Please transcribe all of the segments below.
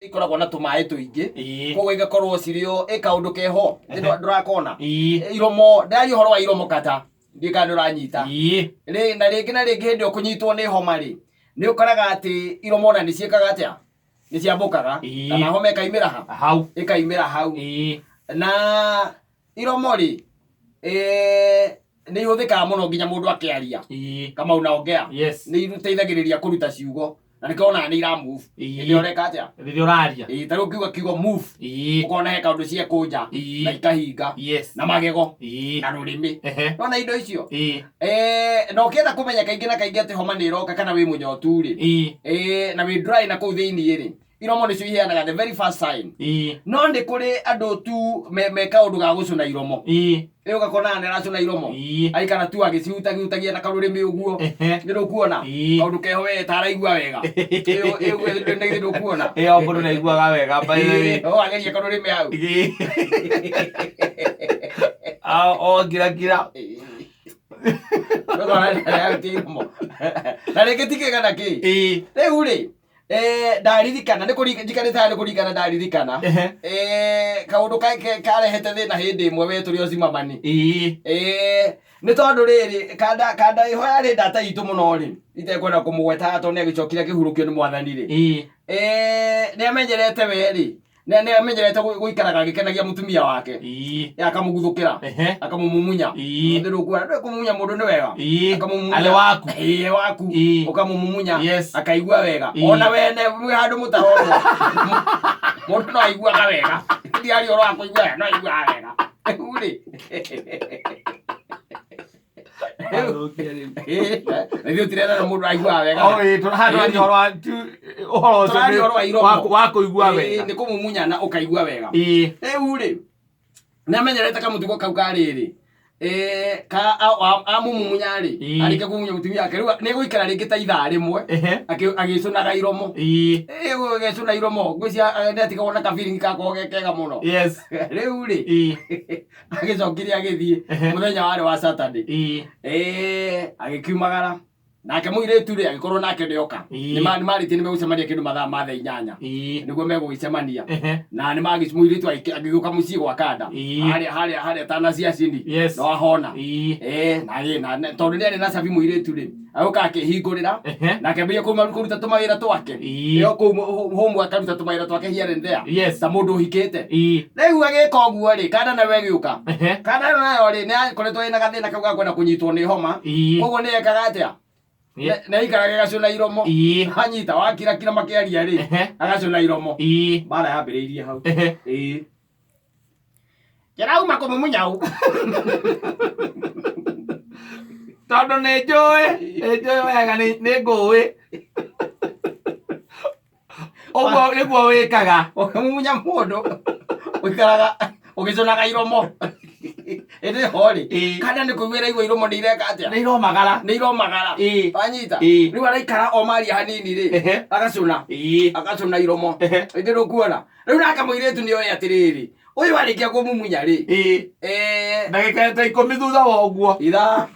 ikoragwo na tumaĩ tuingĩ koguo igakorwo cirio kaundu keho ndurakona iromo ndari horo wa iromo kata ndika nduranyita na rĩngĩ hindi ukunyitwo nĩ homa ri ni ukoraga ati iromo na niciekaga atia niciambukaga kana homa ikaimira hau ikaimira hau na iromo ri ni ihuthikaga muno nginya mundu akiaria kama unaongea ni iteithagiriria kuruta ciugo na nikona ni ira move ni oreka atia ni uraria taru kiugo move ukona he kaundu cia kuja na ikahinga na magego na rurimi nona indo icio no ukienda kumenya kaingi na kaingi ati homa ni iroka kana wi munyotu ri na wi dry na kuu thiini ri iromo nicio iheanaga the very first sign no ndi kuri andu tu meka undu ga gucuna iromo ugakona nera cuna iromo aikara tu agicihutagia na karurimi uguo ndu kuona kaundu keho we taraigua wega ndu kuona mundu naiguaga wega bai ageria karurimi hau ngira na rĩngĩ tikĩga na kĩ rĩu rĩ ndaririkana nĩ kũringana ndaririkana kaũndũ karehete thĩna hĩndĩ ĩmwe we tũrĩ o Zimmerman nĩ tondũ rĩrĩ kanda iho yarĩ ndata itũ mũno rĩ itekwenda kũmũgweta tondũ nĩagĩcokire kĩhurũkio nĩ mwathani rĩ nĩamenyerete we rĩ nĩamenyerete gũikaraga agĩkenagia mutumia wake akamũguthũkĩra akamũmumunya ndĩrũkuona ndĩkũmumunya mũndũ nĩ wega ale waku ũkamũmumunya akaigua wega ona wene mwĩ handũ mũtarono mũndũ no aiguaga wega ndiarĩ ũhoro wa kũigua wega no aiguaga wega rĩu rĩ nĩthiĩ ũtirena mũndũ aiguaga wega ũhoro wa kũigua wega nĩ kũmumunya na ũkaigua wega rĩu rĩ nĩamenyerete kamũtugo kau karĩrĩ amumumunya rĩ arĩkia kũmumunya mũtumia wake rĩu nĩgũikara rĩngĩ ta ithaa rĩmwe agĩcunaga iromo gũgĩcuna iromo ngwĩcia nĩatigagwo na kabiringi gakoragwo ge kega mũno rĩu rĩ agĩcokire agĩthiĩ mũthenya warĩ wa Saturday agĩkiumagara nake mũirĩtu rĩ agĩkorwo nake nĩoka nĩmarĩtie nĩmegũcemania kĩndũ mathaa ma thaa 8 nĩguo megũgĩcemania na mũirĩtu agĩgĩũka mũciĩ gwa kanda harĩa tana cia cini no ahona tondũ nĩarĩ na cabi mũirĩtu rĩ agĩũka akĩhingũrĩra na akĩambĩrĩria kũruta tũmawĩra twake ĩyo kũu home akaruta tũmawĩra twake here and there ta mũndũ ũhikĩte rĩu agĩka ũguo rĩ kanda nawe agĩũka kanda nayo rĩ nĩakoretwo ĩna gathĩna kau ga kwenda kũnyitwo nĩ homa koguo nĩekaga atĩa na ikaraga gacuna iromo anyita wakira makĩaria rĩ agacuna iromo bara yambĩrĩirie hau kĩrauma kũmumunya hau tondũ nĩnjũĩ wega nĩ ngũĩ ũguo nĩguo wĩkaga ũkĩmumunya mũndũ ũikaraga ũgĩcunaga iromo ĩndĩ ho rĩ kanda nĩ kũiguĩra igua iromo nĩ ireka atĩa nĩ iromagara wanyita rĩu araikara o maria hanini rĩ agacuna iromo ĩndĩ rũkuona rĩu nake mũirĩtu nĩoĩ atĩrĩrĩ ũyũ arĩkia kũmumunya rĩ ndagĩka ta 10 thutha wa ũguo ithaa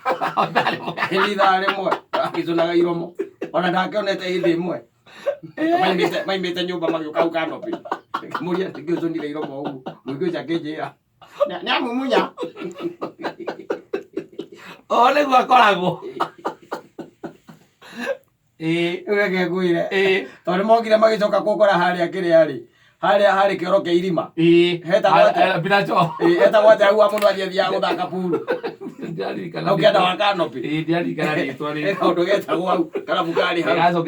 rĩmwe agĩcunaga iromo ona ndakĩonete hĩndĩ ĩmwe maimĩte nyũmba magĩũka hau kanopi mũria ngĩcunire iromo ũguo mũingĩ ũcio akĩnjĩra nĩamumunya nĩguo akoragwo reke ngwĩre tondũ nĩmokire magĩcoka gũkora harĩa kĩrĩa rĩ harĩ kĩoro kĩa irima etagwo atĩa hau wa mũndũ athiathiaga gũthaka puru hau kĩanda wa kanopi kaũndũ getagwo hau karabu karĩ hau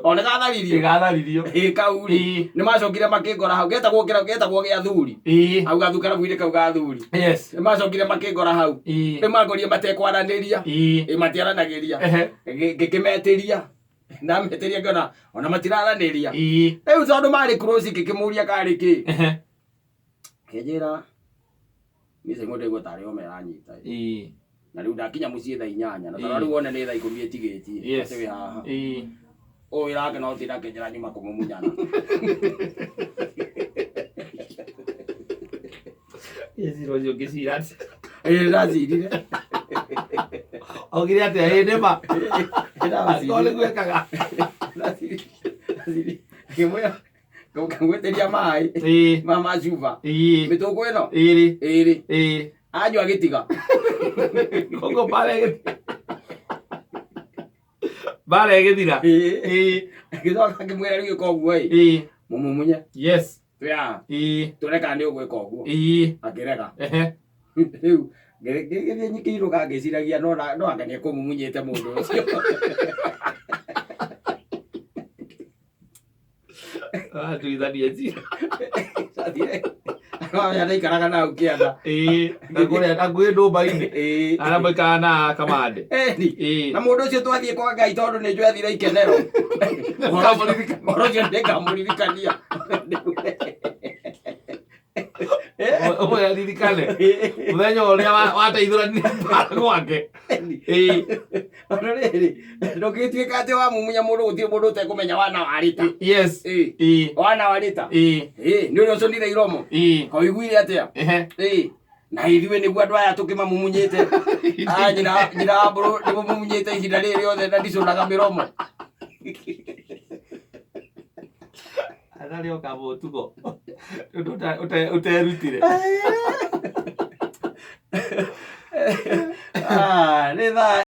o nĩgatharirio kau rĩ nĩmacokire makĩngora hau getagwo gĩa athuri hau karabu-inĩ kau ga athuri nĩmacokire makĩngora hau rĩu mangorire matekwaranĩria matiaranagĩria ngĩkĩmetĩria nametĩria ngĩona ona matiraranĩria rĩu tondũ marĩ close ngĩkĩmũria karĩ kĩ kĩnjĩra niĩ mũndũ aigua tarĩ homa ĩranyita na rĩu ndakinya mũciĩ thaa 8 na tondũ rĩu wona nĩ thaa 10 ĩtigĩtie atĩ wĩ haha ũyũ wĩrake no ũtinda akĩnjĩra nyuma kũmũmunyana yecira ũcio ngĩcira ndacirire augire atĩa nĩma nĩguo ekaga ngĩmwĩra ngweteria mai mama cuba mituko ino iri anywa gitiga koko bare githira gicoka ngimwira riu koguo mumumunye yes ya tureka ndi ugwika uguo akirega riu ngithie nyikiiruka ngiciragia no angania kumumunyite mundu ucio tuithanie njira ya ndaikaraga na ukianda akuä ndå mbainä arä a maikaraga na kamande na må ndå å cio twathiä kwa Ngai tondå nä njå athire ikenero å cio ndä ngamå ririkania ririkane må thenya å rä a wateithå ranie mbara gwake ona rä rä ndå ngä tuä ka atä wamumunya må ndå gå tirä må ndå å tekå menya wana warä ta wana warä ta nä å rä a å conire iromo koiguire atä a na ithuä nä guo andå aya tå kä mamumunyä te nyina wa mbå rå nä må mumunyä te ihinda rä rä othe na ndicånaga mä romo ararä oka må tugo å terutire nä thaa